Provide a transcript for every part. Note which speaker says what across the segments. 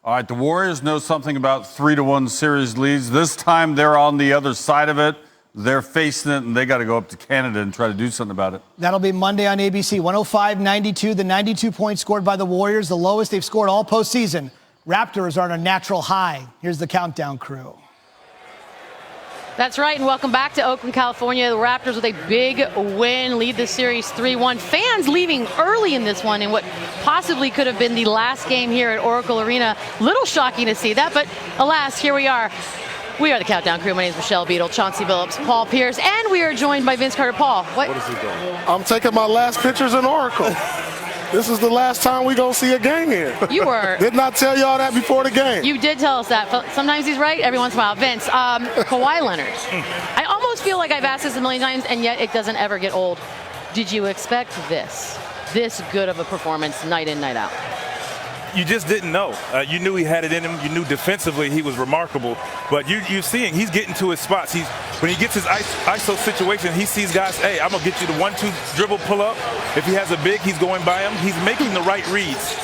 Speaker 1: All right, the Warriors know something about 3-1 series leads. This time they're on the other side of it. They're facing it, and they got to go up to Canada and try to do something about it.
Speaker 2: That'll be Monday on ABC. 105-92, the 92 points scored by the Warriors, the lowest they've scored all postseason. Raptors are on a natural high. Here's the countdown crew.
Speaker 3: That's right, and welcome back to Oakland, California. The Raptors with a big win, lead the series 3-1. Fans leaving early in this one in what possibly could have been the last game here at Oracle Arena. Little shocking to see that, but alas, here we are. We are the Countdown Crew. My name is Michelle Beadle, Chauncey Billups, Paul Pierce, and we are joined by Vince Carter. Paul, what is he doing?
Speaker 4: I'm taking my last pictures in Oracle. This is the last time we're going to see a game here.
Speaker 3: You were.
Speaker 4: Didn't I tell y'all that before the game?
Speaker 3: You did tell us that. Sometimes he's right, every once in a while. Vince, Kawhi Leonard. I almost feel like I've asked this a million times, and yet it doesn't ever get old. Did you expect this good of a performance night in, night out?
Speaker 5: You just didn't know. You knew he had it in him. You knew defensively he was remarkable. But you're seeing he's getting to his spots. When he gets his ISO situation, he sees guys, hey, I'm going to get you the 1-2 dribble pull up. If he has a big, he's going by him. He's making the right reads.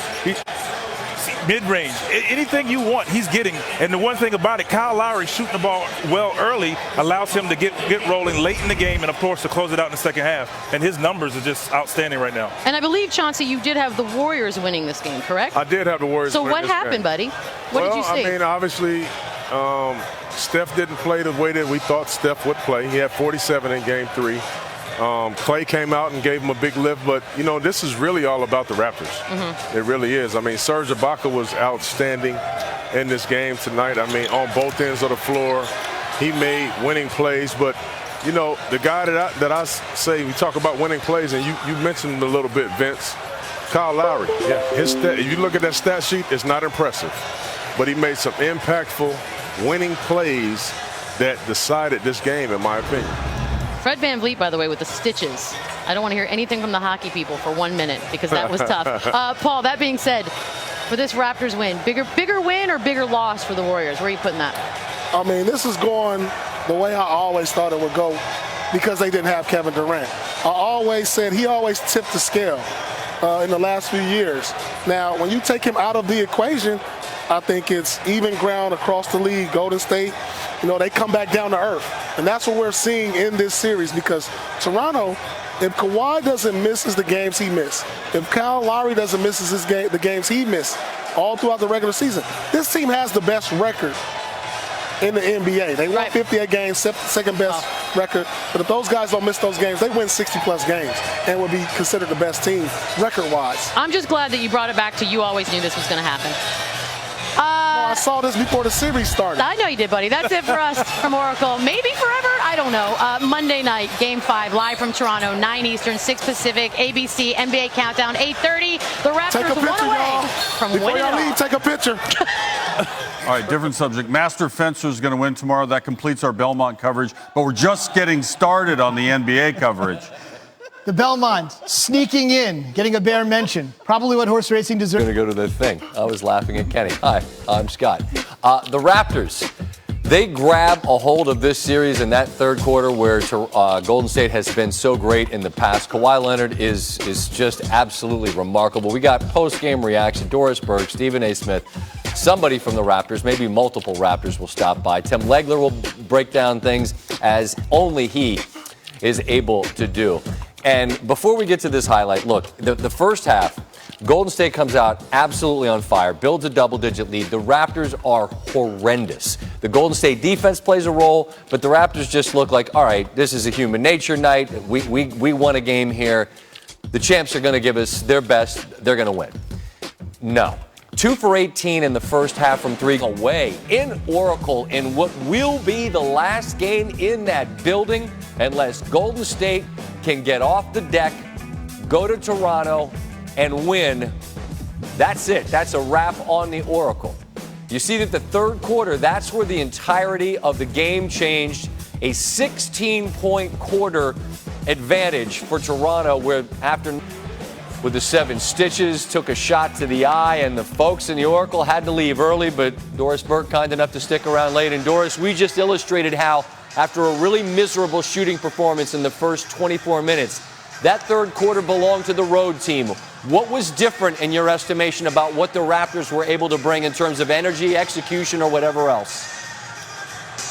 Speaker 5: Mid-range, anything you want, he's getting. And the one thing about it, Kyle Lowry shooting the ball well early allows him to get rolling late in the game and, of course, to close it out in the second half. And his numbers are just outstanding right now.
Speaker 3: And I believe, Chauncey, you did have the Warriors winning this game, correct?
Speaker 4: I did have the Warriors
Speaker 3: So
Speaker 4: winning
Speaker 3: what
Speaker 4: this
Speaker 3: happened,
Speaker 4: game.
Speaker 3: buddy? What did you see?
Speaker 4: I mean, obviously, Steph didn't play the way that we thought Steph would play. He had 47 in Game 3. Clay came out and gave him a big lift, but, you know, this is really all about the Raptors. Mm-hmm. It really is. I mean, Serge Ibaka was outstanding in this game tonight. I mean, on both ends of the floor, he made winning plays. But, you know, the guy that I say, we talk about winning plays, and you mentioned him a little bit, Vince, Kyle Lowry. Yeah, if you look at that stat sheet, it's not impressive. But he made some impactful winning plays that decided this game, in my opinion.
Speaker 3: Fred VanVleet, by the way, with the stitches. I don't want to hear anything from the hockey people for 1 minute because that was tough. Paul, that being said, for this Raptors win, bigger win or bigger loss for the Warriors? Where are you putting that?
Speaker 4: I mean, this is going the way I always thought it would go because they didn't have Kevin Durant. I always said he always tipped the scale in the last few years. Now, when you take him out of the equation, I think it's even ground across the league. Golden State, you know, they come back down to earth. And that's what we're seeing in this series because Toronto, if Kawhi doesn't miss the games he missed, if Kyle Lowry doesn't miss the games he missed all throughout the regular season, this team has the best record in the NBA. They won 58 games, second best record. But if those guys don't miss those games, they win 60-plus games and would be considered the best team record-wise.
Speaker 3: I'm just glad that you brought it back to you always knew this was going to happen.
Speaker 4: I saw this before the series started.
Speaker 3: I know you did, buddy. That's it for us from Oracle. Maybe forever? I don't know. Monday night, Game 5, live from Toronto, 9 Eastern, 6 Pacific, ABC, NBA Countdown, 8:30. The Raptors one away from winning it all.
Speaker 4: Before y'all leave, take a picture.
Speaker 1: All right, different subject. Master Fencer is going to win tomorrow. That completes our Belmont coverage. But we're just getting started on the NBA coverage.
Speaker 2: The Belmont sneaking in, getting a bare mention. Probably what horse racing deserves.
Speaker 6: Going to go to the thing. I was laughing at Kenny. Hi, I'm Scott. The Raptors, they grab a hold of this series in that third quarter where Golden State has been so great in the past. Kawhi Leonard is just absolutely remarkable. We got post-game reaction. Doris Burke, Stephen A. Smith, somebody from the Raptors, maybe multiple Raptors will stop by. Tim Legler will break down things as only he is able to do. And before we get to this highlight, look, the first half, Golden State comes out absolutely on fire, builds a double-digit lead. The Raptors are horrendous. The Golden State defense plays a role, but the Raptors just look like, all right, this is a human nature night. We won a game here. The champs are going to give us their best. They're going to win. No. 2 for 18 in the first half from 3 away in Oracle in what will be the last game in that building unless Golden State can get off the deck, go to Toronto, and win. That's it. That's a wrap on the Oracle. You see that the third quarter, that's where the entirety of the game changed. A 16-point quarter advantage for Toronto where after with the 7 stitches, took a shot to the eye, and the folks in the Oracle had to leave early, but Doris Burke kind enough to stick around late. And Doris, we just illustrated how, after a really miserable shooting performance in the first 24 minutes, that third quarter belonged to the road team. What was different in your estimation about what the Raptors were able to bring in terms of energy, execution, or whatever else?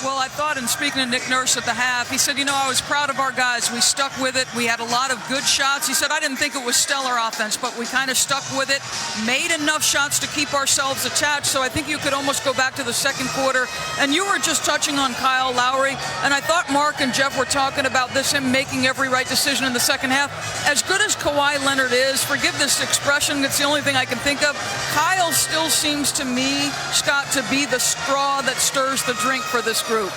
Speaker 7: Well, I thought, in speaking to Nick Nurse at the half, he said, I was proud of our guys. We stuck with it. We had a lot of good shots. He said, I didn't think it was stellar offense, but we kind of stuck with it, made enough shots to keep ourselves attached. So I think you could almost go back to the second quarter. And you were just touching on Kyle Lowry. And I thought Mark and Jeff were talking about this, him making every right decision in the second half. As good as Kawhi Leonard is, forgive this expression, it's the only thing I can think of, Kyle still seems to me, Scott, to be the straw that stirs the drink for this group.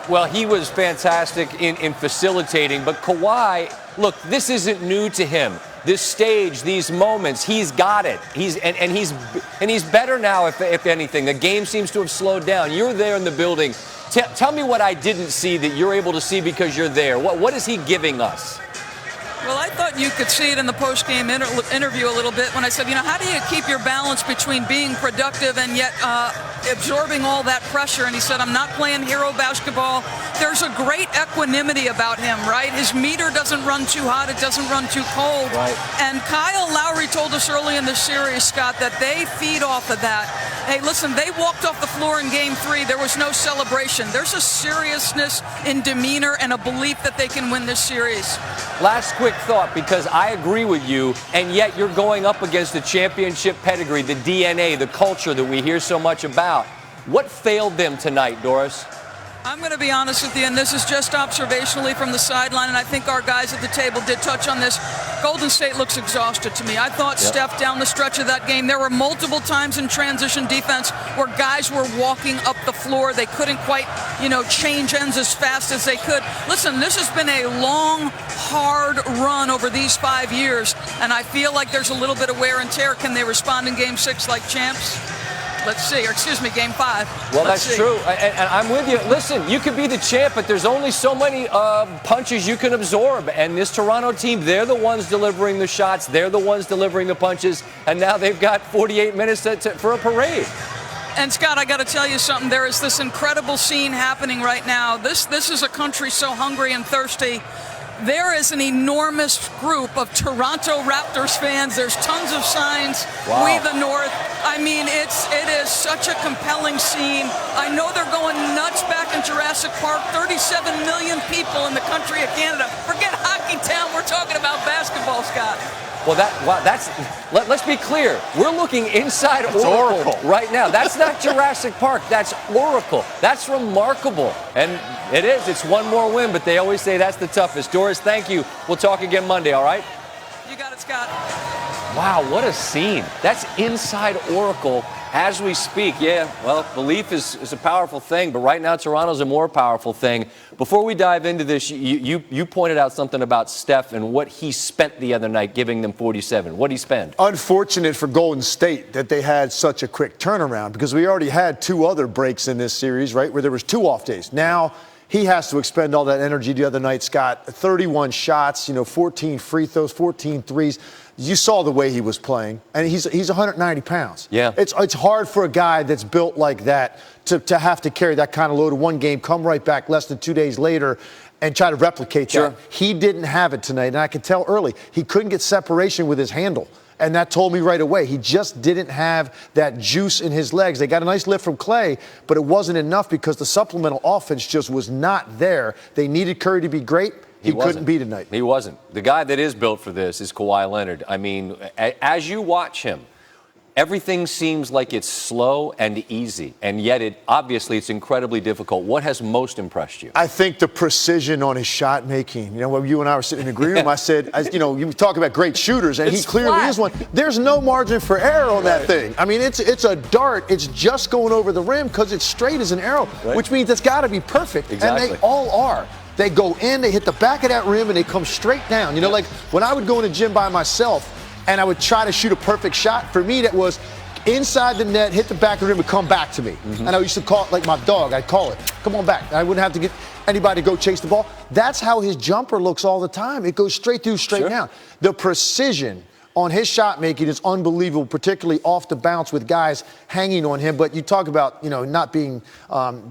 Speaker 6: Well, he was fantastic in facilitating, but Kawhi, look, this isn't new to him. This stage, these moments, he's got it. He's better now, if anything. The game seems to have slowed down. You're there in the building. Tell me what I didn't see that you're able to see because you're there. What is he giving us?
Speaker 7: Well, I thought you could see it in the post-game interview a little bit when I said, how do you keep your balance between being productive and yet absorbing all that pressure? And he said, I'm not playing hero basketball. There's a great equanimity about him, right? His meter doesn't run too hot. It doesn't run too cold.
Speaker 6: Right.
Speaker 7: And Kyle Lowry told us early in the series, Scott, that they feed off of that. Hey, listen, they walked off the floor in Game 3. There was no celebration. There's a seriousness in demeanor and a belief that they can win this series.
Speaker 6: Last quick thought, because I agree with you, and yet you're going up against the championship pedigree, the DNA, the culture that we hear so much about. What failed them tonight, Doris?
Speaker 7: I'm going to be honest with you, and this is just observationally from the sideline, and I think our guys at the table did touch on this. Golden State looks exhausted to me. I thought Steph down the stretch of that game, there were multiple times in transition defense where guys were walking up the floor. They couldn't quite, change ends as fast as they could. Listen, this has been a long, hard run over these 5 years, and I feel like there's a little bit of wear and tear. Can they respond in Game 6 like champs? Let's see, or excuse me, Game 5.
Speaker 6: Well, that's true, and I'm with you. Listen, you could be the champ, but there's only so many punches you can absorb. And this Toronto team, they're the ones delivering the shots. They're the ones delivering the punches. And now they've got 48 minutes for a parade.
Speaker 7: And, Scott, I got to tell you something. There is this incredible scene happening right now. This is a country so hungry and thirsty. There is an enormous group of Toronto Raptors fans. There's tons of signs.
Speaker 6: Wow.
Speaker 7: We the North. I mean, it is such a compelling scene. I know they're going nuts back in Jurassic Park. 37 million people in the country of Canada. Forget Hockey Town. We're talking about basketball, Scott.
Speaker 6: Well, let's be clear. We're looking inside Oracle right now. That's not Jurassic Park. That's Oracle. That's remarkable. And it is. It's one more win, but they always say that's the toughest. Doris, thank you. We'll talk again Monday, all right?
Speaker 7: You got it, Scott.
Speaker 6: Wow, what a scene. That's inside Oracle as we speak. Yeah, well, belief is a powerful thing, but right now Toronto's a more powerful thing. Before we dive into this, you pointed out something about Steph and what he spent the other night giving them 47. What did he spend?
Speaker 8: Unfortunate for Golden State that they had such a quick turnaround, because we already had 2 other breaks in this series, right, where there was 2 off days. Now he has to expend all that energy the other night, Scott. 31 shots, 14 free throws, 14 threes. You saw the way he was playing, and he's 190 pounds.
Speaker 6: Yeah.
Speaker 8: It's hard for a guy that's built like that to have to carry that kind of load in one game, come right back less than 2 days later, and try to replicate that. He didn't have it tonight, and I could tell early he couldn't get separation with his handle. And that told me right away. He just didn't have that juice in his legs. They got a nice lift from Clay, but it wasn't enough because the supplemental offense just was not there. They needed Curry to be great. He couldn't be tonight.
Speaker 6: He wasn't. The guy that is built for this is Kawhi Leonard. I mean, as you watch him, everything seems like it's slow and easy, and yet obviously it's incredibly difficult. What has most impressed you?
Speaker 8: I think the precision on his shot making. When you and I were sitting in the green room, I said, you talk about great shooters, and he clearly is one. There's no margin for error on that thing. I mean, it's a dart. It's just going over the rim because it's straight as an arrow, which means it's got to be perfect, and they all are. They go in, they hit the back of that rim, and they come straight down. Like when I would go in the gym by myself and I would try to shoot a perfect shot, for me that was inside the net, hit the back of the rim, and come back to me. And I used to call it like my dog. I'd call it, come on back. And I wouldn't have to get anybody to go chase the ball. That's how his jumper looks all the time. It goes straight through, straight down. The precision on his shot making is unbelievable, particularly off the bounce with guys hanging on him. But you talk about, not being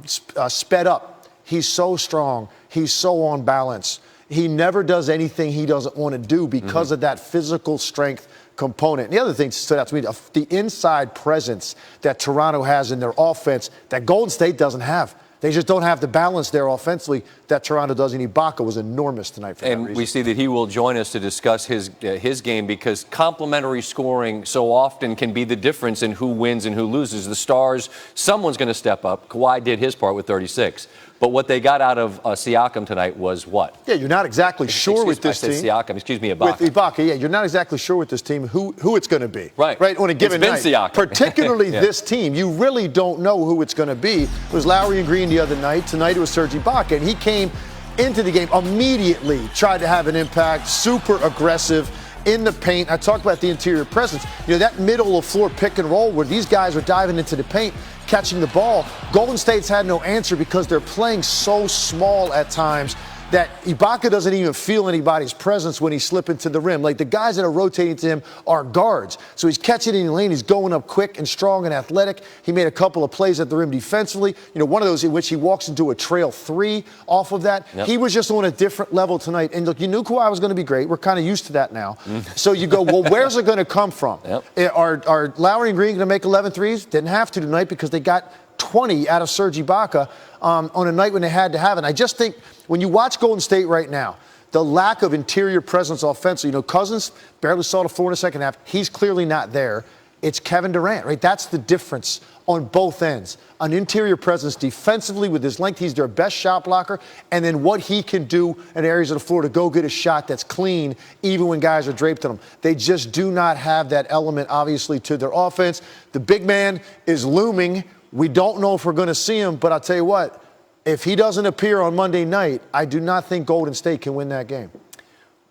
Speaker 8: sped up. He's so strong. He's so on balance. he never does anything he doesn't want to do because of that physical strength component. And the other thing that stood out to me, the inside presence that Toronto has in their offense that Golden State doesn't have. They just don't have the balance there offensively that Toronto does, and Ibaka was enormous tonight for that reason.
Speaker 6: And we see that he will join us to discuss his game because complementary scoring so often can be the difference in who wins and who loses. The Stars, someone's going to step up. Kawhi did his part with 36. But what they got out of Siakam tonight was what?
Speaker 8: Yeah, you're not exactly sure with this team.
Speaker 6: Siakam, excuse me, Ibaka.
Speaker 8: With Ibaka, yeah, you're not exactly sure with this team who it's going to be.
Speaker 6: Right.
Speaker 8: On a given night.
Speaker 6: Siakam.
Speaker 8: Particularly this team, you really don't know who it's going to be. It was Lowry and Green the other night. Tonight it was Serge Ibaka, and he came into the game immediately, tried to have an impact, super aggressive in the paint. I talked about the interior presence. That middle of floor pick and roll where these guys are diving into the paint, catching the ball. Golden State's had no answer because they're playing so small at times that Ibaka doesn't even feel anybody's presence when he slips into the rim. Like, the guys that are rotating to him are guards. So he's catching it in the lane. He's going up quick and strong and athletic. He made a couple of plays at the rim defensively. One of those in which he walks into a trail 3 off of that.
Speaker 6: Yep.
Speaker 8: He was just on a different level tonight. And look, you knew Kawhi was going to be great. We're kind of used to that now. So you go, well, where's it going to come from?
Speaker 6: Yep.
Speaker 8: Are Lowry and Green going to make 11 threes? Didn't have to tonight because they got 20 out of Serge Ibaka on a night when they had to have it. And I just think when you watch Golden State right now, the lack of interior presence offensively, Cousins barely saw the floor in the second half. He's clearly not there. It's Kevin Durant, right? That's the difference on both ends. An interior presence defensively with his length. He's their best shot blocker. And then what he can do in areas of the floor to go get a shot that's clean, even when guys are draped on him. They just do not have that element, obviously, to their offense. The big man is looming. We don't know if we're going to see him, but I'll tell you what, if he doesn't appear on Monday night, I do not think Golden State can win that game.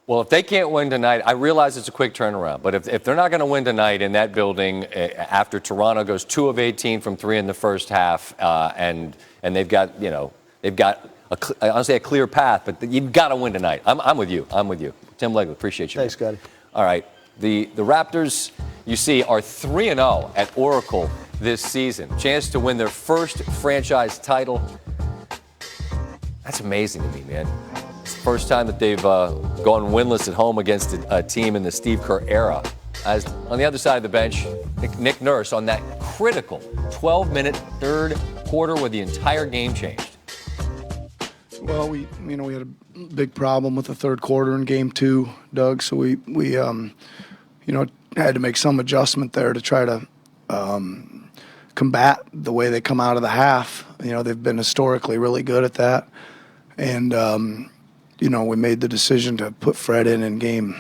Speaker 6: Well, if they can't win tonight, I realize it's a quick turnaround, but if they're not going to win tonight in that building after Toronto goes 2 of 18 from 3 in the first half, and they've got, honestly a clear path, but you've got to win tonight. I'm with you. Tim Legler, appreciate you.
Speaker 8: Thanks, Scotty.
Speaker 6: All right. The Raptors, you see, are 3-0 at Oracle this season. Chance to win their first franchise title. That's amazing to me, man. It's the first time that they've gone winless at home against a team in the Steve Kerr era. As on the other side of the bench, Nick Nurse on that critical 12-minute third quarter where the entire game changed.
Speaker 9: Well, we had a big problem with the third quarter in Game 2, Doug. So we had to make some adjustment there to try to combat the way they come out of the half. They've been historically really good at that. And, we made the decision to put Fred in Game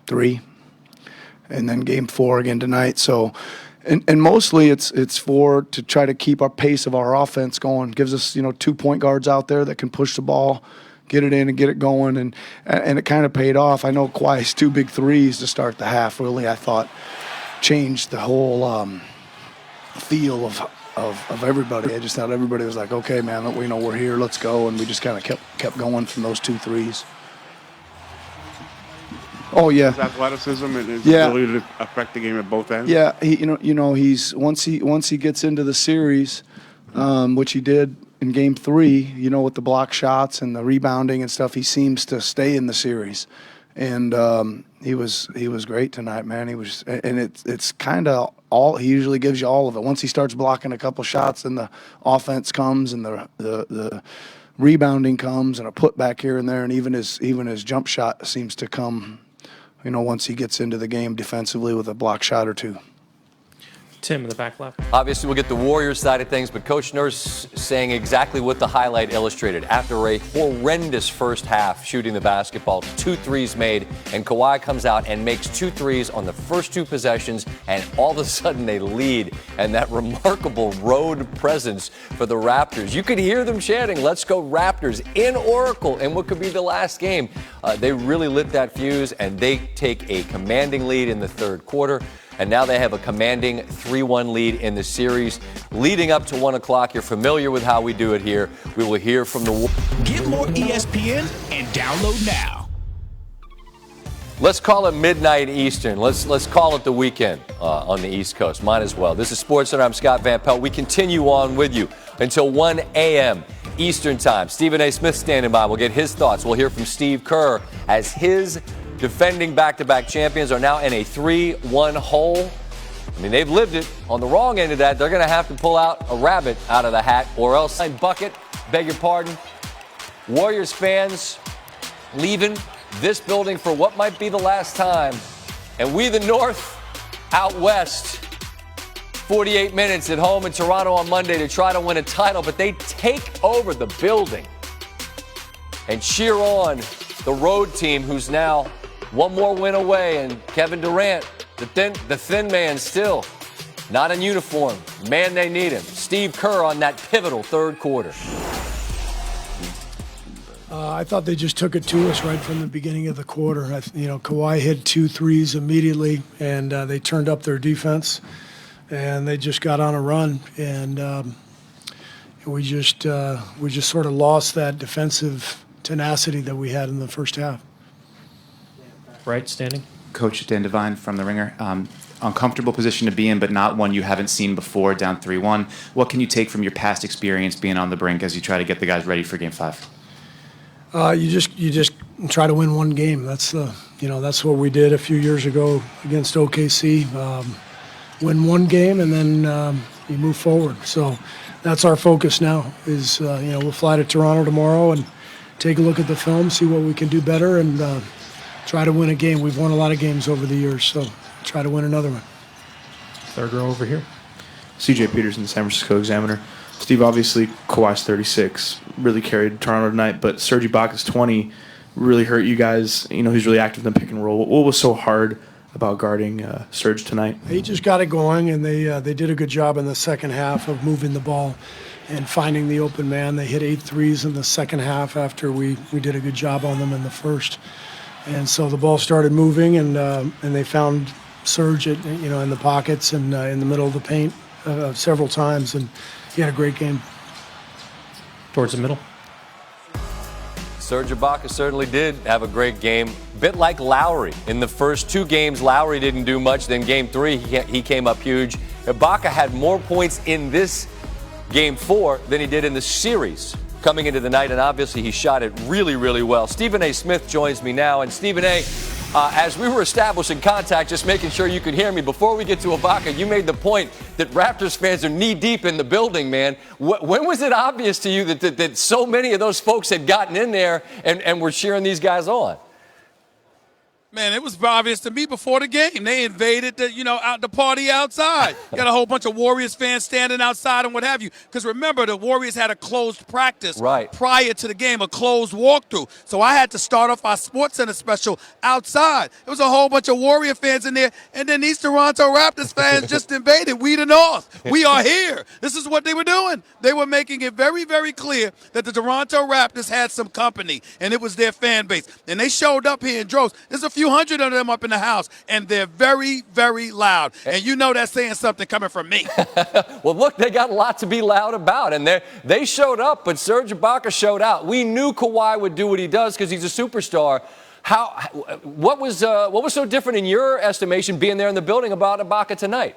Speaker 9: 3 and then Game 4 again tonight. So, and mostly it's to try to keep our pace of our offense going. Gives us, 2 point guards out there that can push the ball, get it in and get it going. And it kind of paid off. I know Kawhi's 2 big threes to start the half really, I thought, changed the whole feel of everybody. I just thought everybody was like, okay, man, we're here, let's go, and we just kind of kept going from those 2 threes. Oh yeah,
Speaker 10: his athleticism and his ability to affect the game at both ends.
Speaker 9: Yeah, he's once he gets into the series, which he did in Game 3, with the block shots and the rebounding and stuff, he seems to stay in the series, and he was great tonight, man. It's kind of all he usually gives you all of it. Once he starts blocking a couple shots, and the offense comes, and the rebounding comes, and a putback here and there, and even his jump shot seems to come. Once he gets into the game defensively with a block shot or 2.
Speaker 11: Tim in the back left.
Speaker 6: Obviously, we'll get the Warriors side of things, but Coach Nurse saying exactly what the highlight illustrated. After a horrendous first half shooting the basketball, 2 threes made, and Kawhi comes out and makes 2 threes on the first 2 possessions, and all of a sudden they lead. And that remarkable road presence for the Raptors. You could hear them chanting, "Let's go Raptors," in Oracle, and what could be the last game. They really lit that fuse, and they take a commanding lead in the third quarter. And now they have a commanding 3-1 lead in the series. Leading up to 1 o'clock, you're familiar with how we do it here. We will hear from the...
Speaker 12: Get more ESPN and download now.
Speaker 6: Let's call it midnight Eastern. Let's call it the weekend on the East Coast. Might as well. This is SportsCenter. I'm Scott Van Pelt. We continue on with you until 1 a.m. Eastern Time. Stephen A. Smith standing by. We'll get his thoughts. We'll hear from Steve Kerr as his defending back-to-back champions are now in a 3-1 hole. I mean, they've lived it. On the wrong end of that, they're going to have to pull out a rabbit out of the hat or else a bucket. Beg your pardon. Warriors fans leaving this building for what might be the last time. And we, the North, out west, 48 minutes at home in Toronto on Monday to try to win a title, but they take over the building and cheer on the road team, who's now one more win away, and Kevin Durant, the thin man, still not in uniform. Man, they need him. Steve Kerr on that pivotal third quarter.
Speaker 9: I thought they just took it to us right from the beginning of the quarter. Kawhi hit 2 threes immediately, and they turned up their defense, and they just got on a run, and we just sort of lost that defensive tenacity that we had in the first half.
Speaker 11: Right, standing.
Speaker 13: Coach Dan Devine from The Ringer. Uncomfortable position to be in, but not one you haven't seen before, down 3-1. What can you take from your past experience being on the brink as you try to get the guys ready for Game 5?
Speaker 9: You just try to win one game. That's what we did a few years ago against OKC. Win one game and then you move forward. So that's our focus now. We'll fly to Toronto tomorrow and take a look at the film, see what we can do better, and try to win a game. We've won a lot of games over the years, so try to win another one.
Speaker 11: Third row over here.
Speaker 14: CJ Peterson, San Francisco Examiner. Steve, obviously, Kawhi's 36 really carried Toronto tonight, but Serge Ibaka's 20 really hurt you guys. He's really active in the pick and roll. What was so hard about guarding Serge tonight?
Speaker 9: He just got it going, and they did a good job in the second half of moving the ball and finding the open man. They hit 8 threes in the second half after we did a good job on them in the first. And so the ball started moving, and they found Serge in the pockets and in the middle of the paint several times, and he had a great game.
Speaker 11: Towards the middle.
Speaker 6: Serge Ibaka certainly did have a great game. Bit like Lowry. In the first 2 games, Lowry didn't do much. Then Game 3, he came up huge. Ibaka had more points in this Game 4 than he did in the series coming into the night, and obviously he shot it really, really well. Stephen A. Smith joins me now. And Stephen A., as we were establishing contact, just making sure you could hear me, before we get to Ibaka, you made the point that Raptors fans are knee-deep in the building, man. When was it obvious to you that so many of those folks had gotten in there and were cheering these guys on?
Speaker 15: Man, it was obvious to me before the game. They invaded the party outside. Got a whole bunch of Warriors fans standing outside and what have you. Because remember, the Warriors had a closed practice prior to the game, a closed walkthrough. So I had to start off our Sports Center special outside. There was a whole bunch of Warrior fans in there, and then these Toronto Raptors fans just invaded. We the North. We are here. This is what they were doing. They were making it very, very clear that the Toronto Raptors had some company, and it was their fan base. And they showed up here in droves. There's a few hundred of them up in the house, and they're very, very loud. And that's saying something coming from me.
Speaker 6: Well, look, they got a lot to be loud about, and they showed up, but Serge Ibaka showed out. We knew Kawhi would do what he does because he's a superstar. What was so different in your estimation being there in the building about Ibaka tonight?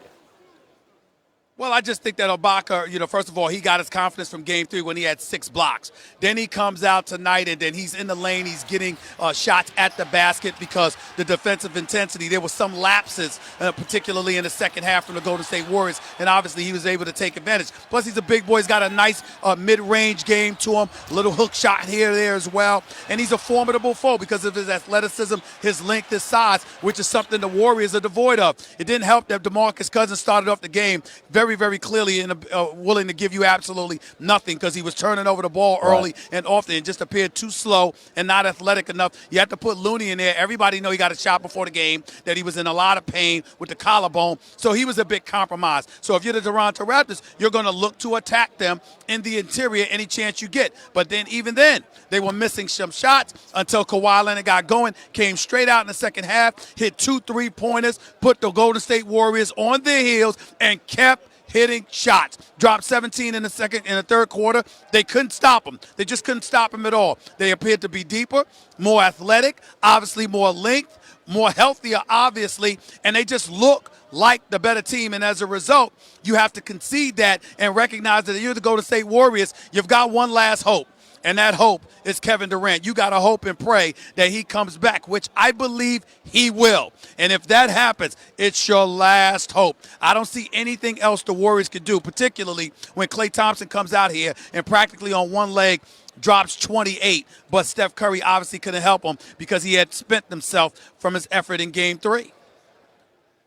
Speaker 15: Well, I just think that Ibaka, first of all, he got his confidence from Game 3 when he had 6 blocks. Then he comes out tonight, and then he's in the lane. He's getting shots at the basket because the defensive intensity. There were some lapses, particularly in the second half from the Golden State Warriors, and obviously he was able to take advantage. Plus, he's a big boy. He's got a nice mid-range game to him, a little hook shot here, there as well. And he's a formidable foe because of his athleticism, his length, his size, which is something the Warriors are devoid of. It didn't help that DeMarcus Cousins started off the game very, very clearly and willing to give you absolutely nothing because he was turning over the ball early and often. It just appeared too slow and not athletic enough. You have to put Looney in there. Everybody know he got a shot before the game, that he was in a lot of pain with the collarbone. So he was a bit compromised. So if you're the Toronto Raptors, you're going to look to attack them in the interior any chance you get. But then even then, they were missing some shots until Kawhi Leonard got going, came straight out in the second half, hit 2 3-pointers, put the Golden State Warriors on their heels, and kept hitting shots. Dropped 17 in the third quarter. They couldn't stop him. They just couldn't stop him at all. They appeared to be deeper, more athletic, obviously more length, more healthier, obviously, and they just look like the better team, and as a result, you have to concede that and recognize that you're the Golden State Warriors. You've got one last hope, and that hope is Kevin Durant. You got to hope and pray that he comes back, which I believe he will. And if that happens, it's your last hope. I don't see anything else the Warriors could do, particularly when Klay Thompson comes out here and practically on one leg drops 28. But Steph Curry obviously couldn't help him because he had spent himself from his effort in Game 3.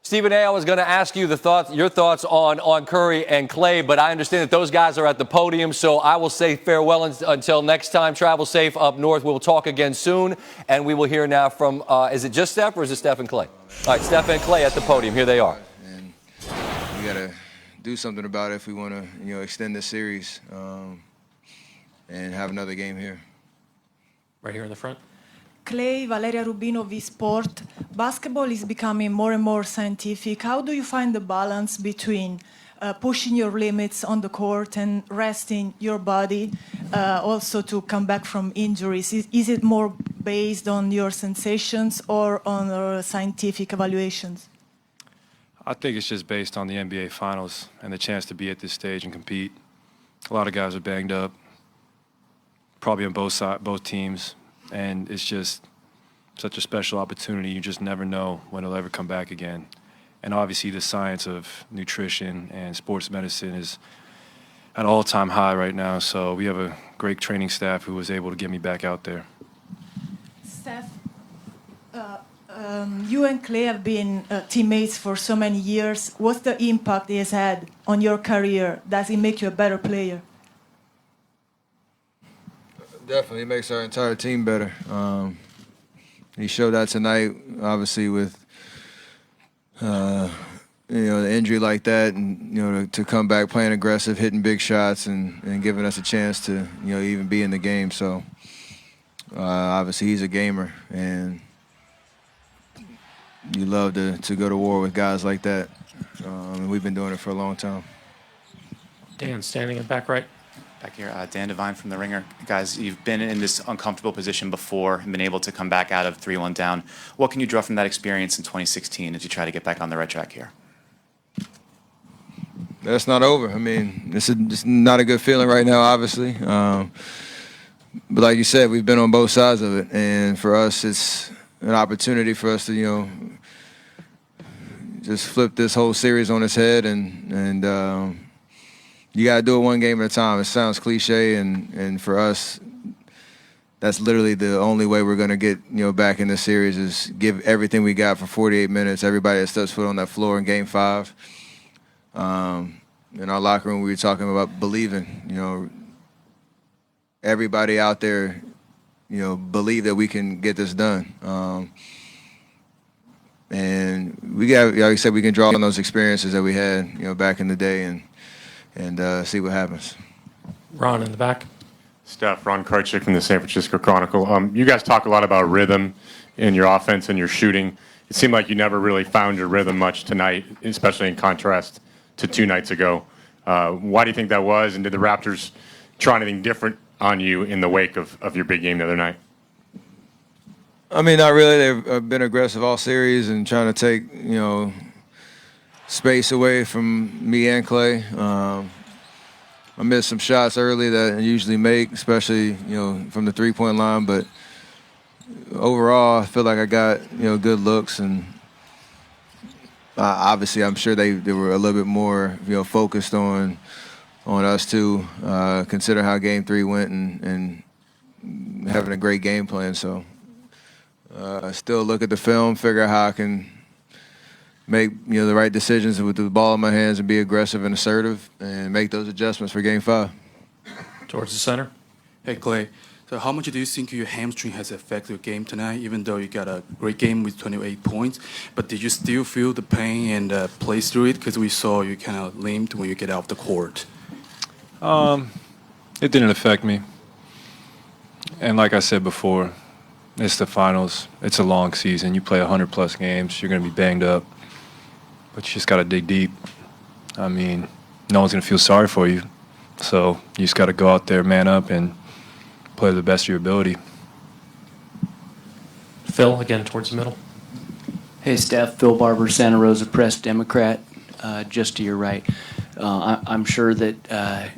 Speaker 6: Stephen A., I was going to ask you your thoughts on Curry and Klay, but I understand that those guys are at the podium, so I will say farewell until next time. Travel safe up north. We'll talk again soon, and we will hear now from, is it just Steph or is it Steph and Klay? All right, Steph and Klay at the podium. Here they are.
Speaker 16: And we got to do something about it if we want to, extend this series and have another game here.
Speaker 11: Right here in the front.
Speaker 17: Klay, Valeria Rubino, V-Sport. Basketball is becoming more and more scientific. How do you find the balance between pushing your limits on the court and resting your body also to come back from injuries? Is it more based on your sensations or on scientific evaluations?
Speaker 18: I think it's just based on the NBA Finals and the chance to be at this stage and compete. A lot of guys are banged up, probably on both teams. And it's just such a special opportunity. You just never know when it'll ever come back again. And obviously the science of nutrition and sports medicine is at an all-time high right now. So we have a great training staff who was able to get me back out there.
Speaker 17: Steph, you and Klay have been teammates for so many years. What's the impact he has had on your career? Does he make you a better player?
Speaker 16: Definitely, it makes our entire team better. He showed that tonight, obviously, with the injury like that, and to come back playing aggressive, hitting big shots, and giving us a chance to even be in the game. So obviously, he's a gamer, and you love to go to war with guys like that. And we've been doing it for a long time.
Speaker 11: Dan, standing in back right.
Speaker 13: Back here, Dan Devine from The Ringer. Guys, you've been in this uncomfortable position before and been able to come back out of 3-1 down. What can you draw from that experience in 2016 as you try to get back on the right track here?
Speaker 16: That's not over. I mean, it's not a good feeling right now, obviously. But like you said, we've been on both sides of it. And for us, it's an opportunity for us to, just flip this whole series on its head and you got to do it one game at a time. It sounds cliche, and for us, that's literally the only way we're going to get back in this series is give everything we got for 48 minutes. Everybody that steps foot on that floor in Game 5. In our locker room, we were talking about believing. Everybody out there, believe that we can get this done. And we got, like I said, we can draw on those experiences that we had, back in the day, and see what happens.
Speaker 11: Ron in the back.
Speaker 19: Steph, Ron Karchik from the San Francisco Chronicle. You guys talk a lot about rhythm in your offense and your shooting. It seemed like you never really found your rhythm much tonight, especially in contrast to 2 nights ago. Why do you think that was? And did the Raptors try anything different on you in the wake of your big game the other night?
Speaker 16: I mean, not really. They've been aggressive all series and trying to take, space away from me and Klay. I missed some shots early that I usually make, especially from the three-point line. But overall, I feel like I got good looks, and obviously, I'm sure they were a little bit more focused on us too. Consider how Game 3 went and having a great game plan. So I still look at the film, figure out how I can make the right decisions with the ball in my hands and be aggressive and assertive and make those adjustments for Game 5.
Speaker 11: Towards the center.
Speaker 20: Hey, Klay. So how much do you think your hamstring has affected your game tonight, even though you got a great game with 28 points? But did you still feel the pain and play through it? Because we saw you kind of limped when you get off the court.
Speaker 18: It didn't affect me. And like I said before, it's the finals. It's a long season. You play 100-plus games. You're going to be banged up. But you just got to dig deep. I mean, no one's going to feel sorry for you. So you just got to go out there, man up, and play to the best of your ability.
Speaker 11: Phil, again, towards the middle.
Speaker 21: Hey, Steph. Phil Barber, Santa Rosa Press, Democrat, just to your right. I'm sure that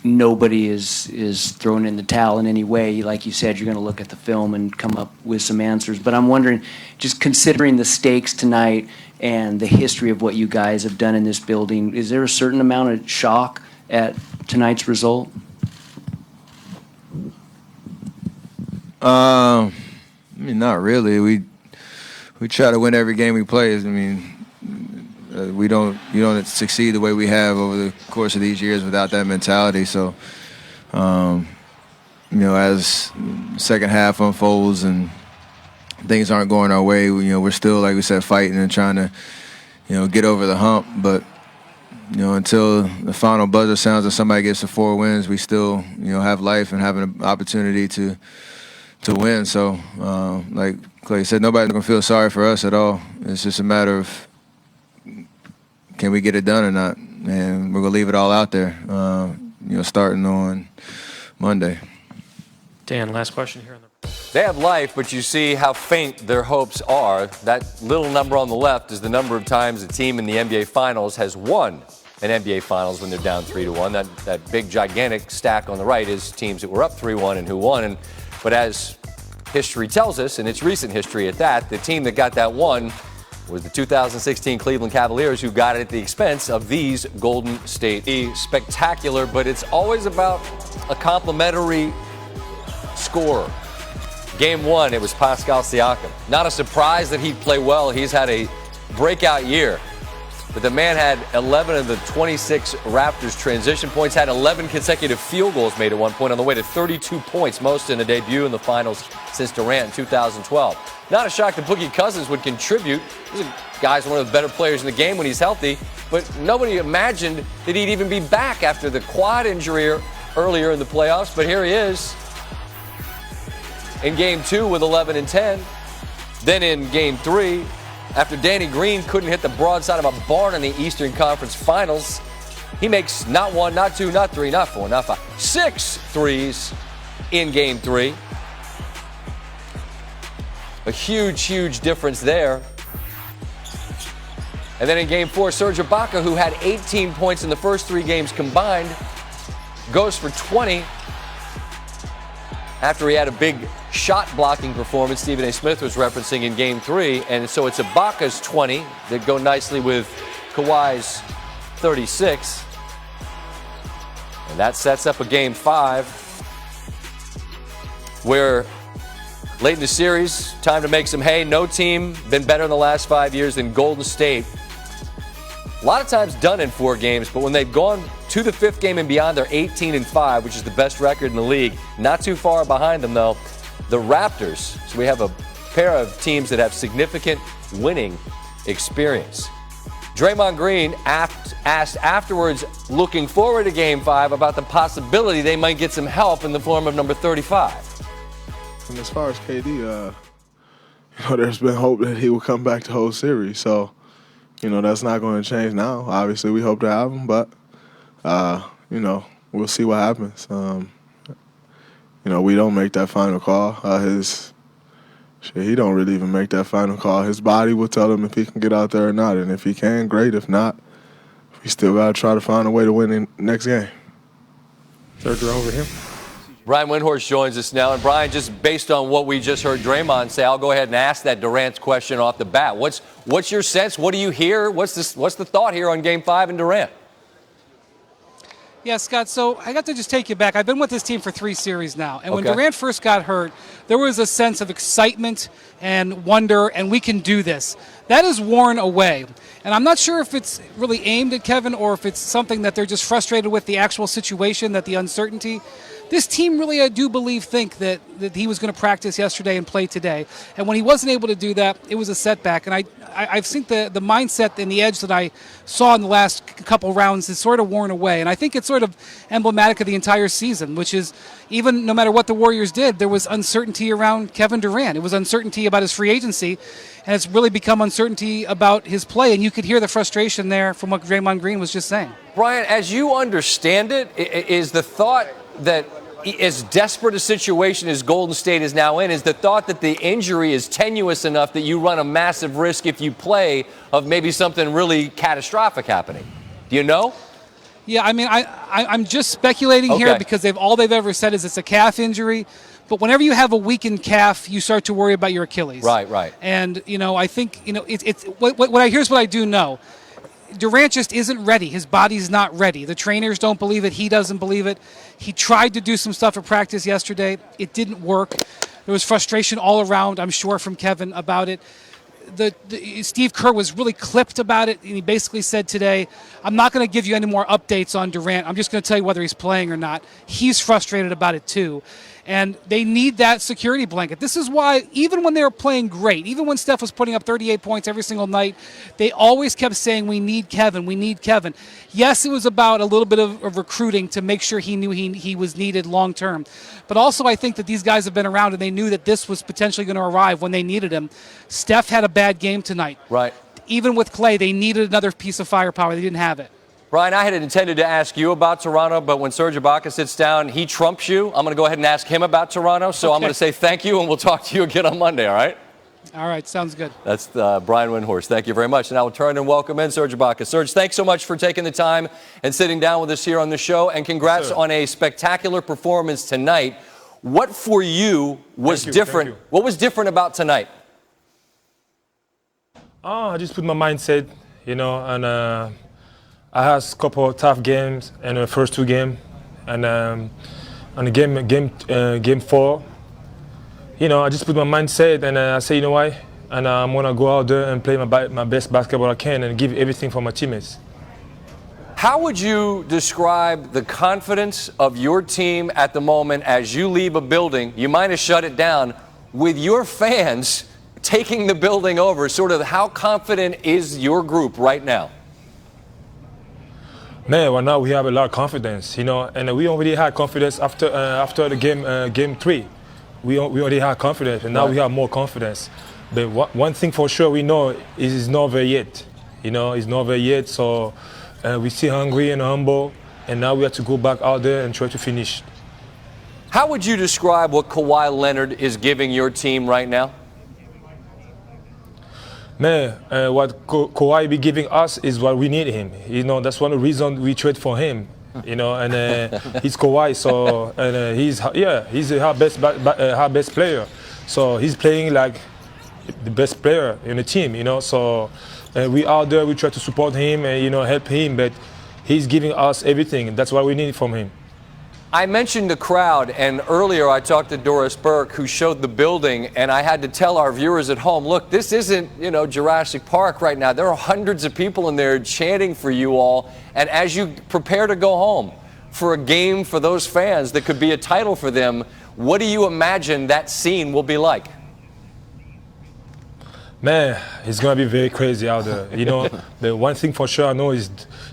Speaker 21: nobody is throwing in the towel in any way. Like you said, you're going to look at the film and come up with some answers. But I'm wondering, just considering the stakes tonight and the history of what you guys have done in this building, is there a certain amount of shock at tonight's result?
Speaker 16: I mean, not really. We try to win every game we play. I mean, you don't succeed the way we have over the course of these years without that mentality. So, as second half unfolds and things aren't going our way, we're still, like we said, fighting and trying to, get over the hump. But, until the final buzzer sounds and somebody gets the 4 wins, we still, have life and have an opportunity to win. So, like Clay said, nobody's going to feel sorry for us at all. It's just a matter of, can we get it done or not? And we're going to leave it all out there, starting on Monday.
Speaker 11: Dan, last question here on the...
Speaker 6: They have life, but you see how faint their hopes are. That little number on the left is the number of times a team in the NBA Finals has won an NBA Finals when they're down 3-1. That big, gigantic stack on the right is teams that were up 3-1 and who won. But as history tells us, and it's recent history at that, the team that got that one was the 2016 Cleveland Cavaliers, who got it at the expense of these Golden State. Spectacular, but it's always about a complimentary scorer. Game 1, it was Pascal Siakam. Not a surprise that he'd play well. He's had a breakout year. But the man had 11 of the 26 Raptors transition points, had 11 consecutive field goals made at one point, on the way to 32 points, most in a debut in the finals since Durant in 2012. Not a shock that Boogie Cousins would contribute. This guy's one of the better players in the game when he's healthy, but nobody imagined that he'd even be back after the quad injury earlier in the playoffs. But here he is in Game 2 with 11 and 10. Then in Game 3, after Danny Green couldn't hit the broadside of a barn in the Eastern Conference Finals, he makes not 1, not 2, not 3, not 4, not 5, 6 threes in Game 3. A huge, huge difference there. And then in Game 4, Serge Ibaka, who had 18 points in the first 3 games combined, goes for 20 after he had a big shot blocking performance Stephen A. Smith was referencing in Game 3. And so it's Ibaka's 20 that go nicely with Kawhi's 36. And that sets up a Game 5 where late in the series, time to make some hay. No team been better in the last 5 years than Golden State. A lot of times done in 4 games, but when they've gone to the 5th game and beyond, they're 18-5, which is the best record in the league. Not too far behind them, though, the Raptors. So we have a pair of teams that have significant winning experience. Draymond Green asked afterwards, looking forward to Game 5, about the possibility they might get some help in the form of number 35.
Speaker 22: And as far as KD, there's been hope that he will come back the whole series. So, that's not going to change now. Obviously, we hope to have him, but, we'll see what happens. We don't make that final call. He don't really even make that final call. His body will tell him if he can get out there or not. And if he can, great. If not, we still got to try to find a way to win the next game.
Speaker 11: Third row over here.
Speaker 6: Brian Windhorst joins us now. And Brian, just based on what we just heard Draymond say, I'll go ahead and ask that Durant question off the bat. What's your sense? What do you hear? What's the thought here on Game 5 and Durant?
Speaker 23: Yeah, Scott, so I got to just take you back. I've been with this team for 3 series now. And when Durant first got hurt, there was a sense of excitement and wonder, and we can do this. That is worn away. And I'm not sure if it's really aimed at Kevin or if it's something that they're just frustrated with the actual situation, that the uncertainty. This team really, I do believe, think that he was going to practice yesterday and play today. And when he wasn't able to do that, it was a setback. And I think the mindset and the edge that I saw in the last couple rounds is sort of worn away. And I think it's sort of emblematic of the entire season, which is even no matter what the Warriors did, there was uncertainty around Kevin Durant. It was uncertainty about his free agency, and it's really become uncertainty about his play. And you could hear the frustration there from what Draymond Green was just saying.
Speaker 6: Brian, as you understand it, is the thought that as desperate a situation as Golden State is now in, is the thought that the injury is tenuous enough that you run a massive risk if you play of maybe something really catastrophic happening. Do you know?
Speaker 23: Yeah, I mean, I'm just speculating here because all they've ever said is it's a calf injury. But whenever you have a weakened calf, you start to worry about your Achilles.
Speaker 6: Right.
Speaker 23: And, I think, here's what I do know. Durant just isn't ready. His body's not ready. The trainers don't believe it. He doesn't believe it. He tried to do some stuff at practice yesterday. It didn't work. There was frustration all around, I'm sure, from Kevin about it. Steve Kerr was really clipped about it, and he basically said today, I'm not going to give you any more updates on Durant. I'm just going to tell you whether he's playing or not. He's frustrated about it too. And they need that security blanket. This is why, even when they were playing great, even when Steph was putting up 38 points every single night, they always kept saying, we need Kevin, we need Kevin. Yes, it was about a little bit of recruiting to make sure he knew he was needed long term. But also I think that these guys have been around and they knew that this was potentially going to arrive when they needed him. Steph had a bad game tonight.
Speaker 6: Right.
Speaker 23: Even with Clay, they needed another piece of firepower. They didn't have it.
Speaker 6: Brian, I had intended to ask you about Toronto, but when Serge Ibaka sits down, he trumps you. I'm going to go ahead and ask him about Toronto. So I'm going to say thank you, and we'll talk to you again on Monday, all right?
Speaker 23: All right, sounds good.
Speaker 6: That's Brian Windhorst. Thank you very much. And I will turn and welcome in Serge Ibaka. Serge, thanks so much for taking the time and sitting down with us here on the show, and congrats on a spectacular performance tonight. What for you was different? What was different about tonight?
Speaker 11: I just put my mindset, and I had a couple of tough games in the first two games, and on the game 4, I just put my mindset and I say, you know what, and I'm gonna go out there and play my best basketball I can and give everything for my teammates.
Speaker 6: How would you describe the confidence of your team at the moment as you leave a building? You might have shut it down with your fans taking the building over. Sort of how confident is your group right now?
Speaker 11: Man, well, now we have a lot of confidence, and we already had confidence after the game 3. We already had confidence, and now we have more confidence. But one thing for sure we know is it's not there yet. It's not there yet. So we're still hungry and humble, and now we have to go back out there and try to finish.
Speaker 6: How would you describe what Kawhi Leonard is giving your team right now?
Speaker 11: Man, what Kawhi be giving us is what we need him. That's one of the reasons we trade for him. And he's Kawhi, so and he's our best player. So he's playing like the best player in the team. So we out there, we try to support him and help him, but he's giving us everything. That's what we need from him.
Speaker 6: I mentioned the crowd, and earlier I talked to Doris Burke, who showed the building, and I had to tell our viewers at home, look, this isn't, Jurassic Park right now. There are hundreds of people in there chanting for you all, and as you prepare to go home for a game for those fans that could be a title for them, what do you imagine that scene will be like?
Speaker 11: Man, it's going to be very crazy out there. The one thing for sure I know is,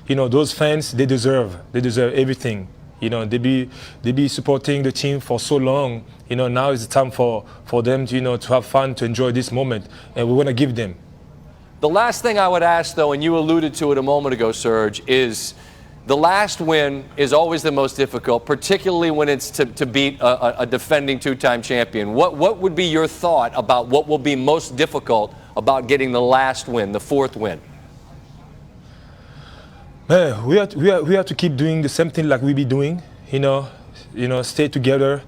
Speaker 11: those fans, they deserve everything. They be supporting the team for so long. Now is the time for them to have fun, to enjoy this moment, and we want to give them.
Speaker 6: The last thing I would ask, though, and you alluded to it a moment ago, Serge, is the last win is always the most difficult, particularly when it's to beat a defending two-time champion. What would be your thought about what will be most difficult about getting the last win, the fourth win?
Speaker 11: Man, we have to keep doing the same thing like we be doing, stay together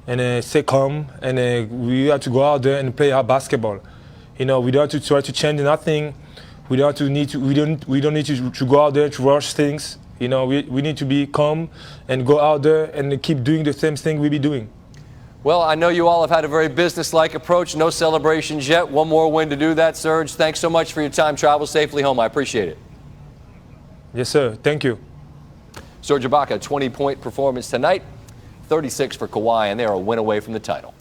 Speaker 11: and stay calm, and we have to go out there and play our basketball. We don't have to try to change nothing. We don't need to go out there to rush things. We need to be calm and go out there and keep doing the same thing we be doing.
Speaker 6: Well, I know you all have had a very business-like approach. No celebrations yet. One more win to do that, Serge. Thanks so much for your time. Travel safely home. I appreciate it.
Speaker 11: Yes, sir. Thank you.
Speaker 6: Serge Ibaka, 20-point performance tonight, 36 for Kawhi, and they're a win away from the title.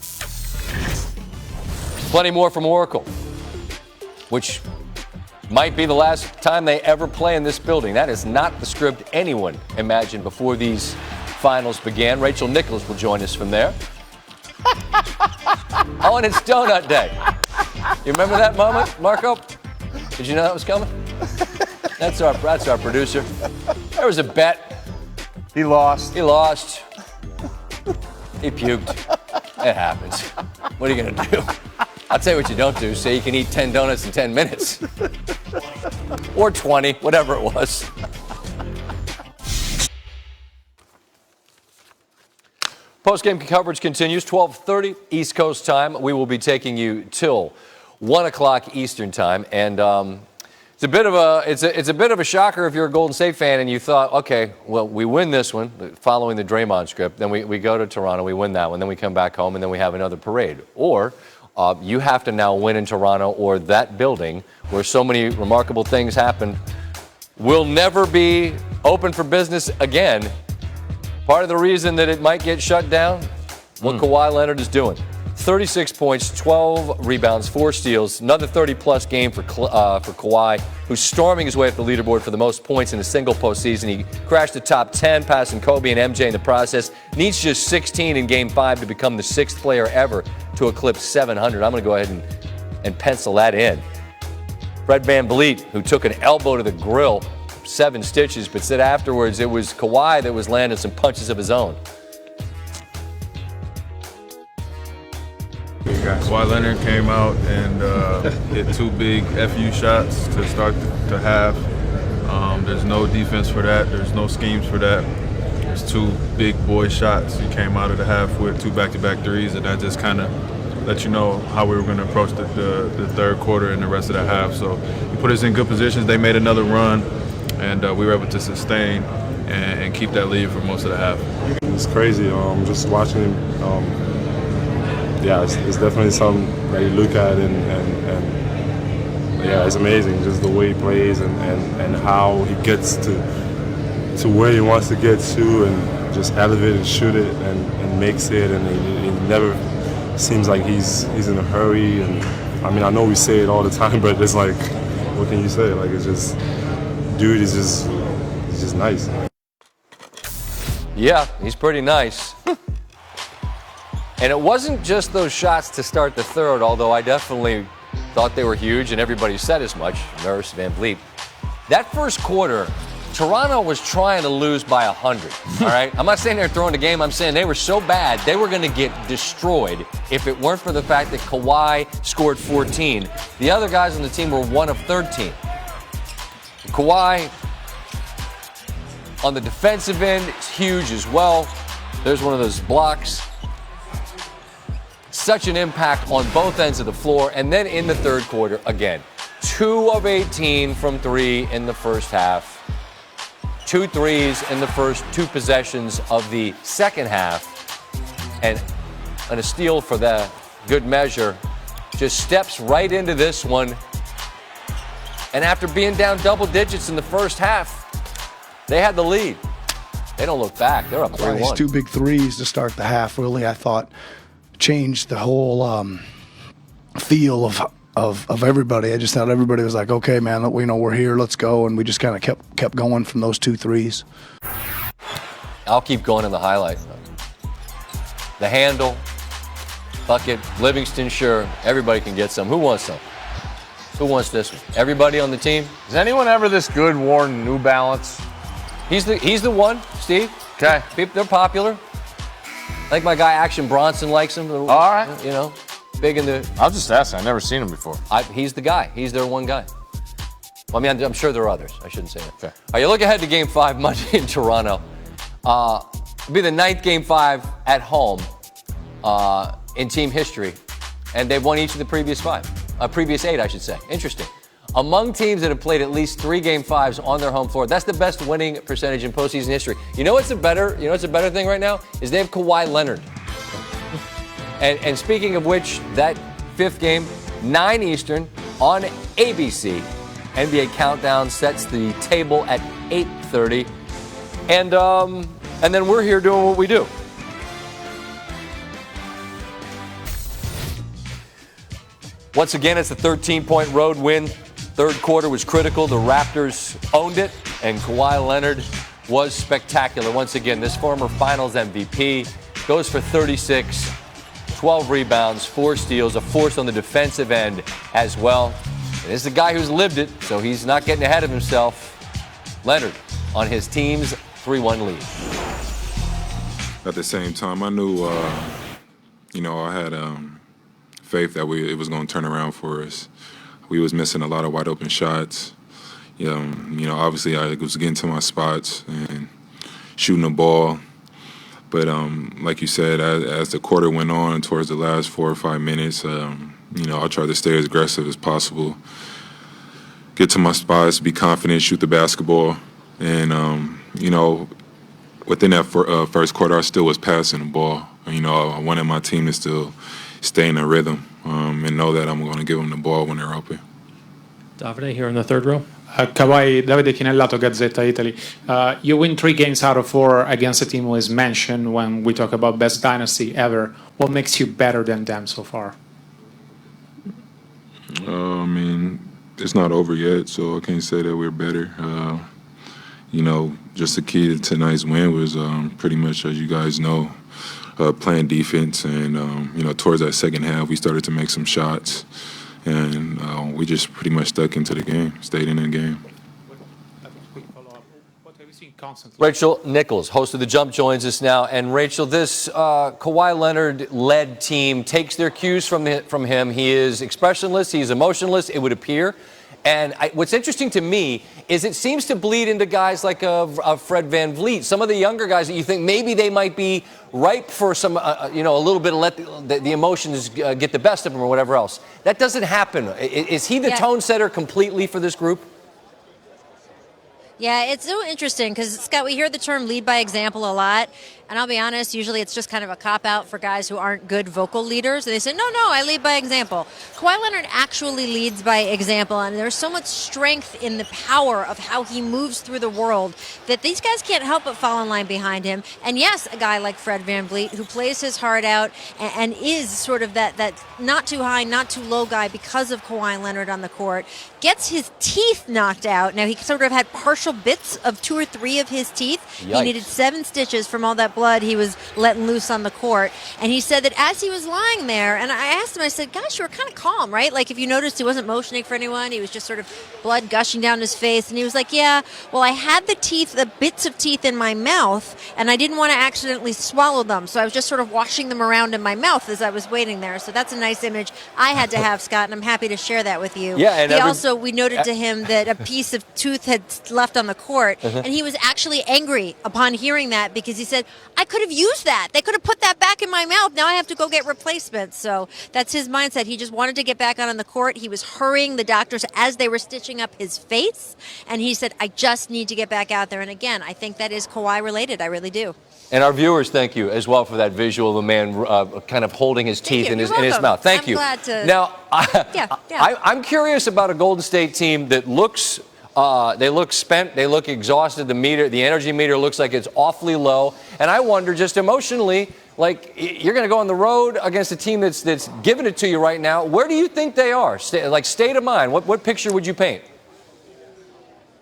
Speaker 6: Plenty more from Oracle, which might be the last time they ever play in this building. That is not the script anyone imagined before these finals began. Rachel Nichols will join us from there. Oh, and it's Donut Day. You remember that moment, Marco? Did you know that was coming? That's our producer. There was a bet.
Speaker 8: He lost.
Speaker 6: He lost. He puked. It happens. What are you going to do? I'll tell you what you don't do. Say you can eat 10 donuts in 10 minutes. Or 20, whatever it was. Post-game coverage continues, 12:30 East Coast time. We will be taking you till 1 o'clock Eastern time. And it's a bit of a shocker if you're a Golden State fan and you thought, okay, well, we win this one, following the Draymond script. Then we go to Toronto, we win that one. Then we come back home, and then we have another parade. Or you have to now win in Toronto, or that building where so many remarkable things happen will never be open for business again. Part of the reason that it might get shut down, what Kawhi Leonard is doing. 36 points, 12 rebounds, 4 steals, another 30-plus game for Kawhi, who's storming his way up the leaderboard for the most points in a single postseason. He crashed the top 10, passing Kobe and MJ in the process. Needs just 16 in Game 5 to become the 6th player ever to eclipse 700. I'm going to go ahead and pencil that in. Fred VanVleet, who took an elbow to the grill, 7 stitches, but said afterwards it was Kawhi that was landing some punches of his own.
Speaker 3: Kawhi Leonard came out and hit 2 big FU shots to start the half. There's no defense for that. There's no schemes for that. There's 2 big boy shots. He came out of the half with 2 back-to-back threes, and that just kind of let you know how we were going to approach the third quarter and the rest of the half. So he put us in good positions. They made another run, and we were able to sustain and keep that lead for most of the half.
Speaker 4: It's crazy. Just watching him. Yeah, it's definitely something that you look at and yeah, it's amazing just the way he plays and how he gets to where he wants to get to and just elevate and shoot it and makes it, and he never seems like he's in a hurry. And I mean, I know we say it all the time, but it's like, what can you say? Like, it's just, dude is just nice.
Speaker 6: Yeah, he's pretty nice. And it wasn't just those shots to start the third, although I definitely thought they were huge, and everybody said as much, Nurse, VanVleet. That first quarter, Toronto was trying to lose by 100, all right? I'm not saying they're throwing the game. I'm saying they were so bad, they were going to get destroyed if it weren't for the fact that Kawhi scored 14. The other guys on the team were 1 of 13. Kawhi, on the defensive end, is huge as well. There's one of those blocks. Such an impact on both ends of the floor. And then in the third quarter, again, 2 of 18 from 3 in the first half. 2 threes in the first 2 possessions of the second half. And a steal for the good measure. Just steps right into this one. And after being down double digits in the first half, they had the lead. They don't look back. They're up 3-1.
Speaker 9: These 2 big threes to start the half, really, I thought, changed the whole feel of everybody. I just thought everybody was like, okay, man, we know we're here, let's go, and we just kind of kept going from those 2 threes.
Speaker 6: I'll keep going in the highlight. The handle, bucket, Livingston, sure, everybody can get some. Who wants some? Who wants this one? Everybody on the team?
Speaker 1: Is anyone ever this good wearing New Balance?
Speaker 6: He's the one, Steve.
Speaker 1: Okay.
Speaker 6: They're popular. I think my guy Action Bronson likes him.
Speaker 1: All right.
Speaker 6: You know, big in the.
Speaker 1: I was just asking. I've never seen him before.
Speaker 6: He's the guy. He's their one guy. Well, I mean, I'm sure there are others. I shouldn't say that.
Speaker 1: Okay.
Speaker 6: All right, you look ahead to Game 5 Monday in Toronto. It'll be the 9th Game 5 at home in team history, and they've won each of the previous 8, I should say. Interesting. Among teams that have played at least 3 Game 5s on their home floor, that's the best winning percentage in postseason history. You know what's a better thing right now is they have Kawhi Leonard. And speaking of which, that 5th game, 9 Eastern on ABC. NBA Countdown sets the table at 8:30, and then we're here doing what we do. Once again, it's a 13-point road win. Third quarter was critical. The Raptors owned it, and Kawhi Leonard was spectacular. Once again, this former Finals MVP goes for 36, 12 rebounds, 4 steals, a force on the defensive end as well. And this is a guy who's lived it, so he's not getting ahead of himself. Leonard on his team's 3-1 lead.
Speaker 2: at the same time, I knew, I had faith that it was going to turn around for us. We was missing a lot of wide open shots. Obviously I was getting to my spots and shooting the ball. But like you said, as the quarter went on towards the last 4 or 5 minutes, I tried to stay as aggressive as possible, get to my spots, be confident, shoot the basketball. And, within that first quarter, I still was passing the ball. I wanted my team to still stay in a rhythm and know that I'm going to give them the ball when they're open.
Speaker 5: Davide here in the third row. Kawhi, Davide Chinellato, Gazzetta Italy. You win 3 games out of 4 against a team who is mentioned when we talk about best dynasty ever. What makes you better than them so far?
Speaker 2: It's not over yet, so I can't say that we're better. Just the key to tonight's win was pretty much, as you guys know, playing defense. And, towards that second half, we started to make some shots. And we just pretty much stuck into the game, stayed in the game.
Speaker 6: Rachel Nichols, host of The Jump, joins us now. And Rachel, this Kawhi Leonard-led team takes their cues from him. He is expressionless. He's emotionless, it would appear. And what's interesting to me is it seems to bleed into guys like Fred VanVleet, some of the younger guys that you think maybe they might be ripe for some, a little bit of let the emotions get the best of them or whatever else. That doesn't happen. Is he the tone setter completely for this group?
Speaker 7: Yeah, it's so interesting because, Scott, we hear the term lead by example a lot. And I'll be honest, usually it's just kind of a cop-out for guys who aren't good vocal leaders. And they say, no, I lead by example. Kawhi Leonard actually leads by example, and there's so much strength in the power of how he moves through the world that these guys can't help but fall in line behind him. And yes, a guy like Fred VanVleet, who plays his heart out and is sort of that not too high, not too low guy because of Kawhi Leonard on the court, gets his teeth knocked out. Now, he sort of had partial bits of 2 or 3 of his teeth. Yikes. He needed 7 stitches from all that blood he was letting loose on the court. And he said that as he was lying there, and I asked him, I said, gosh, you were kind of calm, right? Like, if you noticed, he wasn't motioning for anyone. He was just sort of blood gushing down his face. And he was like, yeah, well, I had the bits of teeth in my mouth, and I didn't want to accidentally swallow them. So I was just sort of washing them around in my mouth as I was waiting there. So that's a nice image I had to have, Scott, and I'm happy to share that with you.
Speaker 6: Yeah, and
Speaker 7: we noted to him that a piece of tooth had left on the court, and he was actually angry upon hearing that because he said, I could have used that. They could have put that back in my mouth. Now I have to go get replacements. So that's his mindset. He just wanted to get back on the court. He was hurrying the doctors as they were stitching up his face, and he said, I just need to get back out there. And again, I think that is Kawhi related. I really do.
Speaker 6: And our viewers thank you as well for that visual of a man kind of holding his teeth in his mouth. Thank you.
Speaker 7: Glad to.
Speaker 6: Now, I'm curious about a Golden State team that looks they look spent, they look exhausted. The energy meter looks like it's awfully low. And I wonder, just emotionally, like, you're going to go on the road against a team that's giving it to you right now. Where do you think they are? State of mind. What picture would you paint?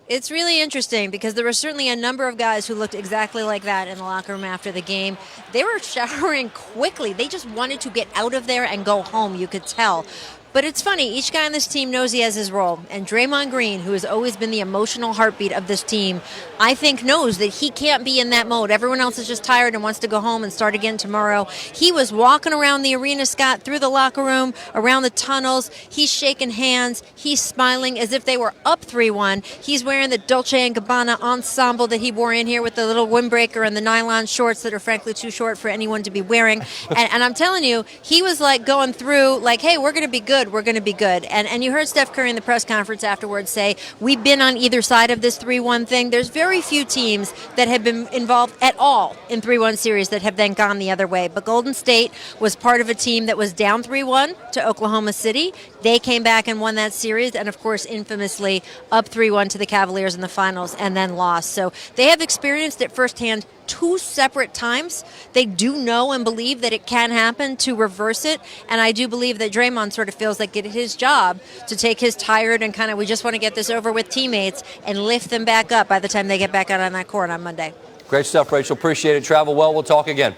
Speaker 7: It's really interesting because there were certainly a number of guys who looked exactly like that in the locker room after the game. They were showering quickly. They just wanted to get out of there and go home, you could tell. But it's funny, each guy on this team knows he has his role. And Draymond Green, who has always been the emotional heartbeat of this team, I think knows that he can't be in that mode. Everyone else is just tired and wants to go home and start again tomorrow. He was walking around the arena, Scott, through the locker room, around the tunnels. He's shaking hands. He's smiling as if they were up 3-1. He's wearing the Dolce & Gabbana ensemble that he wore in here with the little windbreaker and the nylon shorts that are frankly too short for anyone to be wearing. And I'm telling you, he was like going through like, hey, we're going to be good. We're going to be good. And you heard Steph Curry in the press conference afterwards say, we've been on either side of this 3-1 thing. There's very few teams that have been involved at all in 3-1 series that have then gone the other way. But Golden State was part of a team that was down 3-1 to Oklahoma City. They came back and won that series, and of course, infamously up 3-1 to the Cavaliers in the finals and then lost. So they have experienced it firsthand 2 separate times. They do know and believe that it can happen to reverse it. And I do believe that Draymond sort of feels like it is his job to take his tired and kind of, we just want to get this over with teammates and lift them back up by the time they get back out on that court on Monday.
Speaker 6: Great stuff, Rachel. Appreciate it. Travel well. We'll talk again.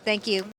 Speaker 7: Thank you.